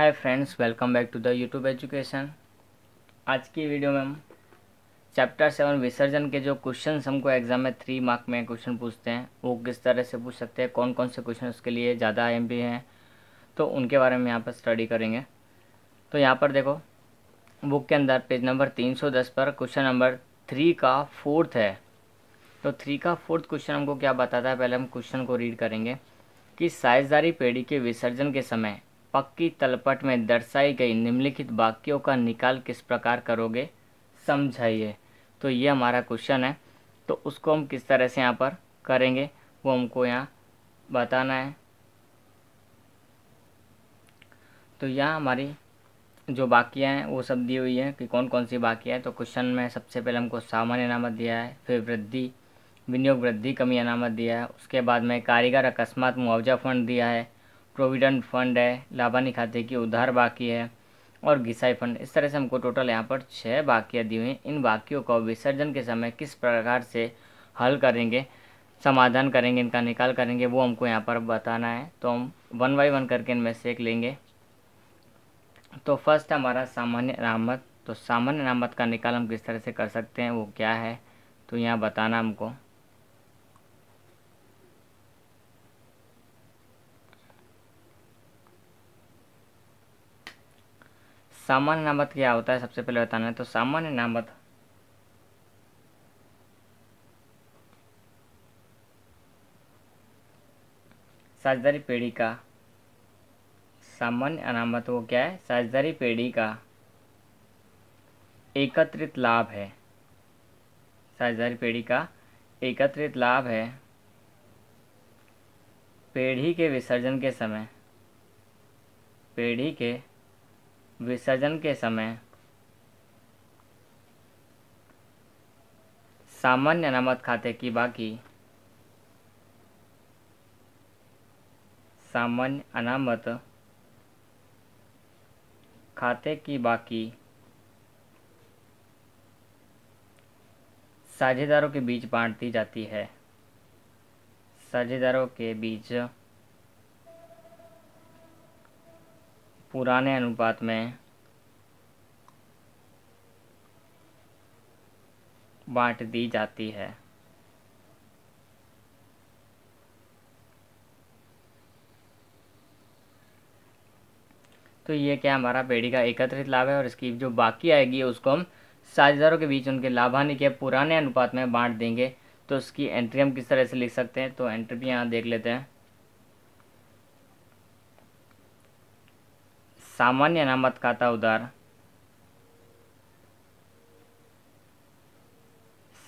Hi friends, welcome back to the YouTube education. आज की video में हम चैप्टर 7 विसर्जन के जो क्वेश्चंस हमको एग्जाम में 3 मार्क में क्वेश्चन पूछते हैं वो किस तरह से पूछ सकते हैं, कौन कौन से क्वेश्चन उसके लिए ज़्यादा IMP हैं, तो उनके बारे में यहाँ पर स्टडी करेंगे। तो यहाँ पर देखो, बुक के अंदर पेज नंबर 310 पर क्वेश्चन नंबर 3 का फोर्थ है। तो 3 का फोर्थ क्वेश्चन हमको क्या बताता है, पहले हम क्वेश्चन को रीड करेंगे कि साइजदारी पेड़ी के विसर्जन के समय पक्की तलपट में दर्शाई गई निम्नलिखित वाक्यों का निकाल किस प्रकार करोगे, समझाइए। तो ये हमारा क्वेश्चन है, तो उसको हम किस तरह से यहाँ पर करेंगे वो हमको यहाँ बताना है। तो यहाँ हमारी जो बाकियाँ हैं वो सब दी हुई है कि कौन कौन सी बाकियाँ हैं। तो क्वेश्चन में सबसे पहले हमको सामान्य अनामत दिया है, फिर वृद्धि विनियोग वृद्धि कमी अनामत दिया है, उसके बाद में कारीगर अकस्मात मुआवजा फंड दिया है, प्रोविडेंट फंड है, लाभानी खाते की उधार बाकी है और घिसाई फंड। इस तरह से हमको टोटल यहाँ पर 6 बाकियाँ दी हुई हैं। इन बाकियों को विसर्जन के समय किस प्रकार से हल करेंगे, समाधान करेंगे, इनका निकाल करेंगे, वो हमको यहाँ पर बताना है। तो हम 1 बाय 1 करके इनमें से एक लेंगे। तो फर्स्ट हमारा सामान्य अनामत। तो सामान्य अनामत का निकाल हम किस तरह से कर सकते हैं, वो क्या है, तो यहाँ बताना हमको। सामान्य अनामत क्या होता है सबसे पहले बताना है। तो सामान्य अनामत साझेदारी पेड़ी का सामान्य अनामत वो क्या है, साझेदारी पेड़ी का एकत्रित लाभ है। साझेदारी पेड़ी का एकत्रित लाभ है पेड़ी के विसर्जन के समय, पेड़ी के विसर्जन के समय सामान्य अनामत खाते की बाकी, सामान्य अनामत खाते की बाकी साझेदारों के बीच बांट दी जाती है। साझेदारों के बीच पुराने अनुपात में बांट दी जाती है। तो ये क्या हमारा पेड़ी का एकत्रित लाभ है और इसकी जो बाकी आएगी उसको हम साझेदारों के बीच उनके लाभ हानि के पुराने अनुपात में बांट देंगे। तो उसकी एंट्री हम किस तरह से लिख सकते हैं, तो एंट्री भी यहाँ देख लेते हैं। सामान्य अनामत खाता उधार,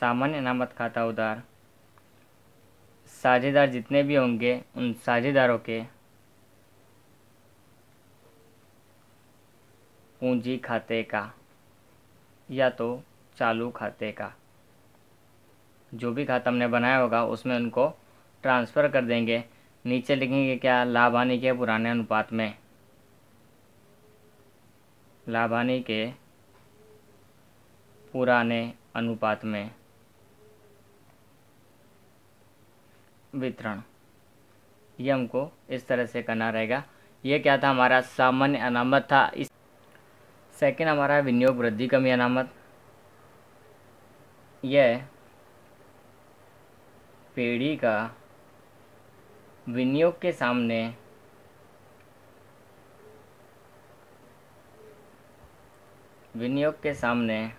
सामान्य अनामत खाता उधार साझेदार जितने भी होंगे उन साझेदारों के पूंजी खाते का या तो चालू खाते का, जो भी खाता हमने बनाया होगा उसमें उनको ट्रांसफ़र कर देंगे। नीचे लिखेंगे क्या, लाभ हानि के पुराने अनुपात में, लाभ हानि के पुराने अनुपात में वितरण। ये हमको इस तरह से करना रहेगा। ये क्या था, हमारा सामान्य अनामत था। इस सेकंड हमारा विनियोग वृद्धि कमी अनामत। यह पेड़ी का विनियोग के सामने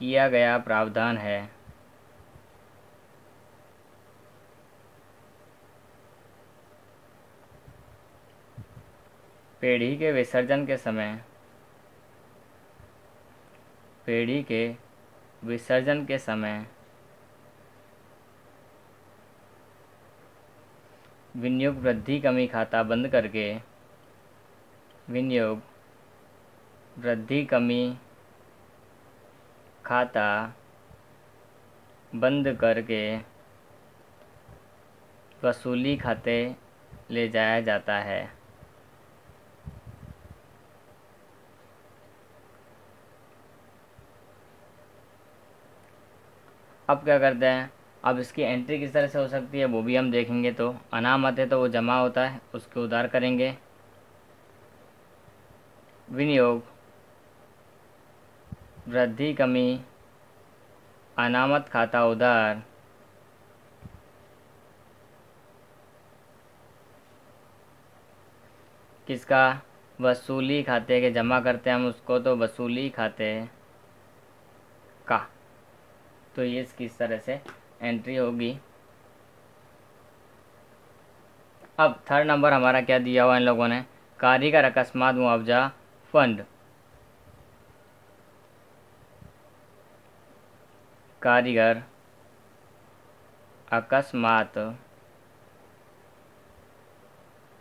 किया गया प्रावधान है। पेड़ी के विसर्जन के समय, पेड़ी के विसर्जन के समय विनियोग वृद्धि कमी खाता बंद करके, विनियोग वृद्धि कमी खाता बंद करके वसूली खाते ले जाया जाता है। अब क्या करते हैं, अब इसकी एंट्री किस तरह से हो सकती है वो भी हम देखेंगे। तो अनामत है तो वो जमा होता है, उसके उधार करेंगे। विनियोग, वृद्धि कमी, अनामत खाता उधार, किसका, वसूली खाते के, जमा करते हैं हम उसको तो वसूली खाते का। तो ये किस तरह से एंट्री होगी। अब थर्ड नंबर हमारा क्या दिया हुआ इन लोगों ने, कारीगर अकस्मात मुआवजा फंड। कारीगर अकस्मात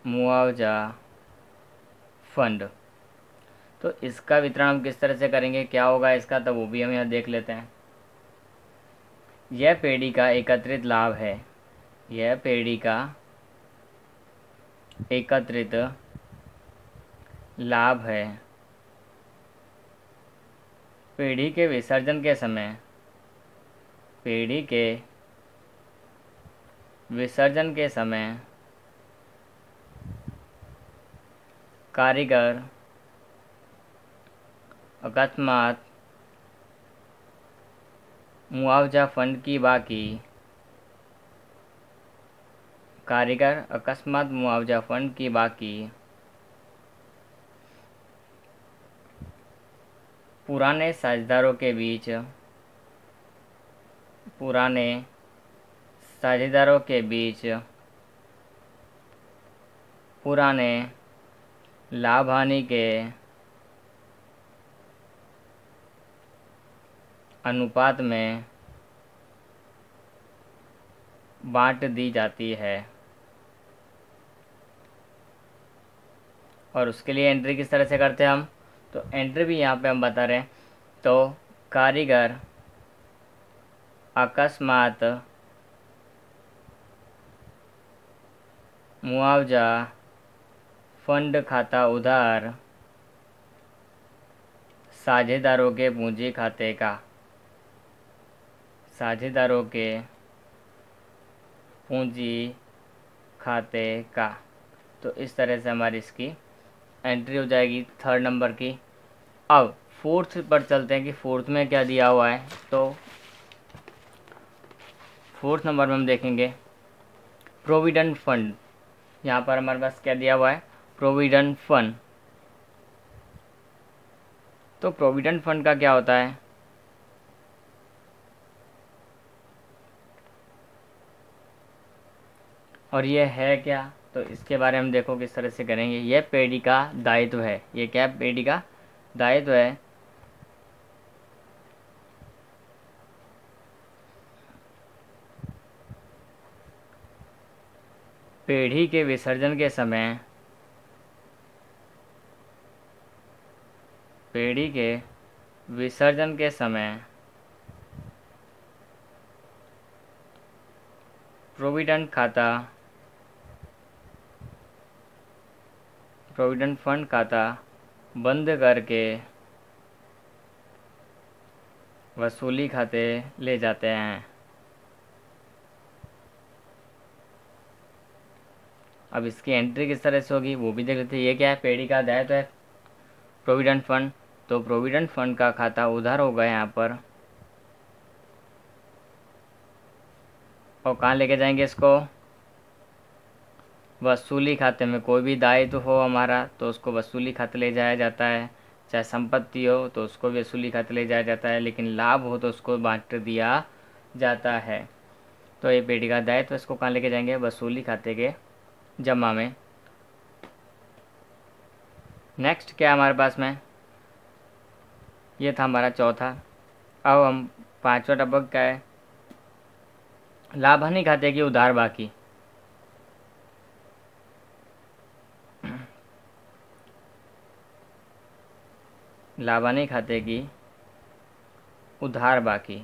मुआवजा फंड। तो इसका वितरण हम किस तरह से करेंगे, क्या होगा इसका, तो वो भी हम यहाँ देख लेते हैं। यह पेढ़ी का एकत्रित लाभ है। यह पेढ़ी का एकत्रित लाभ है। पेढ़ी के विसर्जन के समय, पेढ़ी के विसर्जन के समय कारीगर अकस्मात मुआवजा फंड की बाकी, कारीगर अकस्मात मुआवजा फंड की बाकी पुराने साझेदारों के बीच, पुराने साझेदारों के बीच पुराने लाभ हानि के अनुपात में बांट दी जाती है। और उसके लिए एंट्री किस तरह से करते हैं हम, तो एंट्री भी यहाँ पे हम बता रहे हैं। तो कारीगर अकस्मात मुआवजा फंड खाता उधार साझेदारों के पूंजी खाते का, साझेदारों के पूंजी खाते का। तो इस तरह से हमारी इसकी एंट्री हो जाएगी थर्ड नंबर की। अब फोर्थ पर चलते हैं कि फोर्थ में क्या दिया हुआ है। तो फोर्थ नंबर में हम देखेंगे प्रोविडेंट फंड। यहाँ पर हमारे पास क्या दिया हुआ है, प्रोविडेंट फंड। तो प्रोविडेंट फंड का क्या होता है, और ये है क्या, तो इसके बारे में देखो किस तरह से करेंगे। यह पेढ़ी का दायित्व है। ये क्या पेढ़ी का दायित्व है। पेढ़ी के विसर्जन के समय, पेढ़ी के विसर्जन के समय प्रोविडेंट खाता, प्रोविडेंट फंड खाता बंद करके वसूली खाते ले जाते हैं। अब इसकी एंट्री किस तरह से होगी वो भी देख लेते हैं। ये क्या है, पेढ़ी का दायित्व है प्रोविडेंट फंड। तो प्रोविडेंट फंड का खाता उधार होगा यहाँ पर, और कहाँ लेके जाएंगे इसको, वसूली खाते में। कोई भी दायित्व हो हमारा तो उसको वसूली खाते ले जाया जाता है, चाहे संपत्ति हो तो उसको भी वसूली खाते ले जाया जाता है, लेकिन लाभ हो तो उसको बांट दिया जाता है। तो ये पेढ़ी का दायित्व, इसको कहाँ लेके जाएंगे, वसूली खाते के जमा में। नेक्स्ट क्या है हमारे पास में, ये था हमारा चौथा। अब हम पांचवा टपक क्या है, लाभ हानि खाते की उधार बाकी। लाभ हानि खाते की उधार बाकी।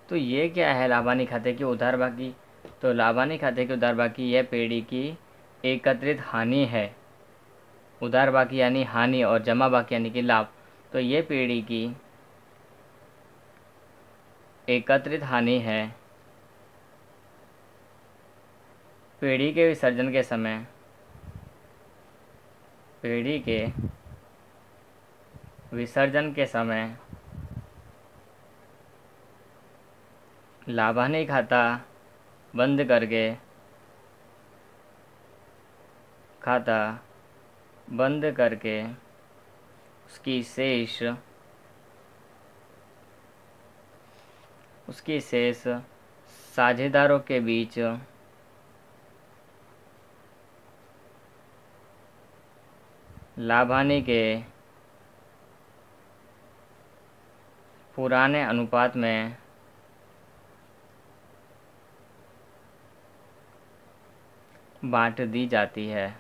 तो ये क्या है लाभ हानि खाते की उधार बाकी, तो लाभ हानि खाते की उधार बाकी यह पेढ़ी की एकत्रित हानि है। उधार बाकी यानी हानि और जमा बाकी यानी कि लाभ। तो ये पेढ़ी की एकत्रित हानि है। पेढ़ी के विसर्जन के समय, पेढ़ी के विसर्जन के समय लाभानी खाता बंद करके उसकी शेष साझेदारों के बीच लाभानी के पुराने अनुपात में बांट दी जाती है।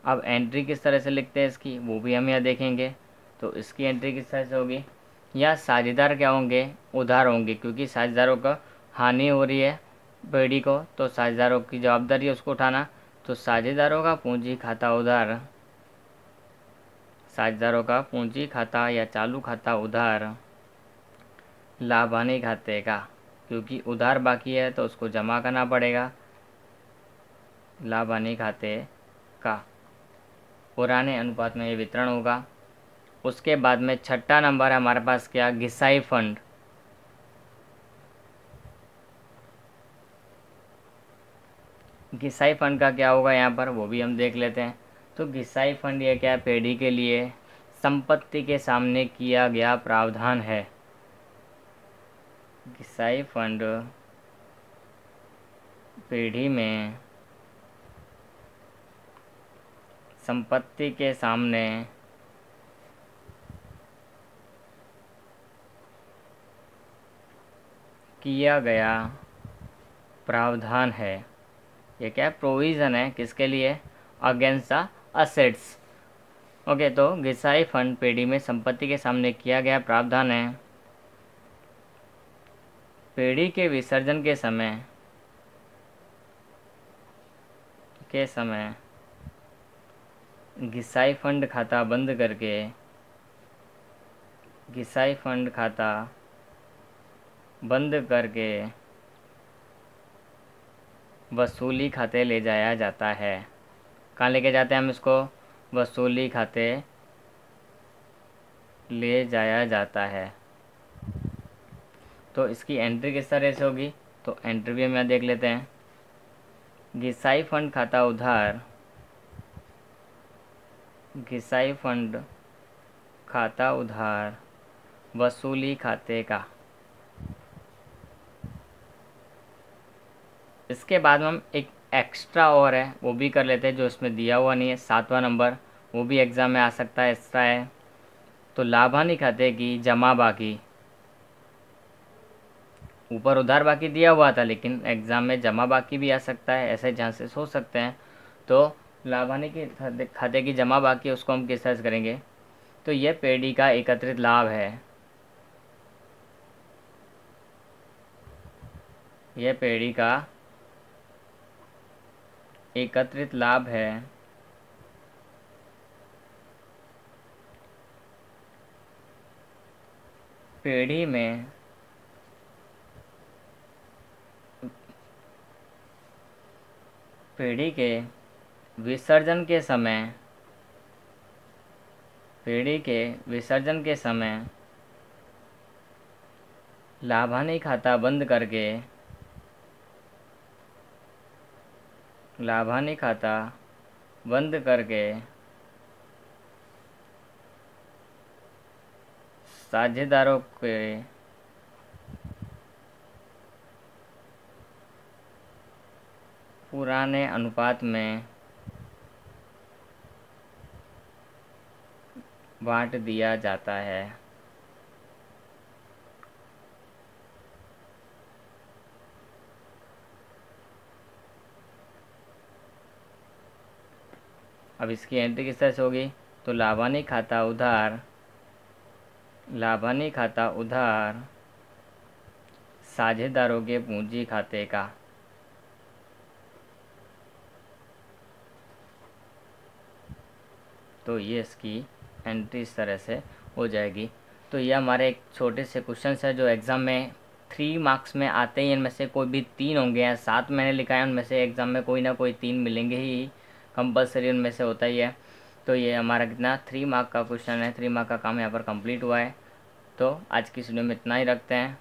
अब एंट्री किस तरह से लिखते हैं इसकी, वो भी हम यहाँ देखेंगे। तो इसकी एंट्री किस तरह से होगी, या साझेदार क्या होंगे, उधार होंगे, क्योंकि साझेदारों का हानि हो रही है पेढ़ी को, तो साझेदारों की जवाबदारी है उसको उठाना। तो साझेदारों का पूंजी खाता उधार, साझेदारों का पूंजी खाता या चालू खाता उधार लाभानी खाते का, क्योंकि उधार बाकी है तो उसको जमा करना पड़ेगा, लाभानी खाते का पुराने अनुपात में ये वितरण होगा। उसके बाद में छठा नंबर है हमारे पास क्या, घिसाई फंड। घिसाई फंड का क्या होगा यहाँ पर, वो भी हम देख लेते हैं। तो घिसाई फंड ये क्या है, पेढ़ी के लिए संपत्ति के सामने किया गया प्रावधान है। घिसाई फंड पेढ़ी में संपत्ति के सामने किया गया प्रावधान है। ये क्या है, प्रोविज़न है, किसके लिए, अगेंस्ट द असेट्स। ओके, तो घिसाई फंड पेढ़ी में संपत्ति के सामने किया गया प्रावधान है। पेढ़ी के विसर्जन के समय घिसाई फंड खाता बंद करके वसूली खाते ले जाया जाता है। कहाँ लेके जाते हैं हम इसको, वसूली खाते ले जाया जाता है। तो इसकी एंट्री किस तरह से होगी, तो एंट्री भी हम यहाँ देख लेते हैं। घिसाई फंड खाता उधार, घिसाई फंड खाता उधार वसूली खाते का। इसके बाद में हम एक एक्स्ट्रा और है वो भी कर लेते हैं, जो इसमें दिया हुआ नहीं है, 7वां नंबर, वो भी एग्ज़ाम में आ सकता है, एक्स्ट्रा है। तो लाभानी खाते की जमा बाकी, ऊपर उधार बाकी दिया हुआ था लेकिन एग्ज़ाम में जमा बाकी भी आ सकता है, ऐसे चांसेस हो सकते हैं। तो लाभानी के खाते की जमा बाकी उसको हम किस तरह से करेंगे, तो यह पेढ़ी का एकत्रित लाभ है, यह पेढ़ी का एकत्रित लाभ है। पेढ़ी के विसर्जन के समय लाभानी खाता बंद करके साझेदारों के पुराने अनुपात में बांट दिया जाता है। अब इसकी एंट्री किस तरह से होगी, तो लाभानी खाता उधार साझेदारों के पूंजी खाते का। तो ये इसकी एंट्री इस तरह से हो जाएगी। तो ये हमारे एक छोटे से क्वेश्चन है जो एग्ज़ाम में 3 मार्क्स में आते ही, इनमें से कोई भी 3 होंगे, या 7 मैंने लिखा है, उनमें से एग्ज़ाम में कोई ना कोई 3 मिलेंगे ही, कंपलसरी उनमें से होता ही है। तो ये हमारा कितना 3 मार्क का क्वेश्चन है, 3 मार्क का काम यहाँ पर कंप्लीट हुआ है। तो आज की वीडियो में इतना ही रखते हैं।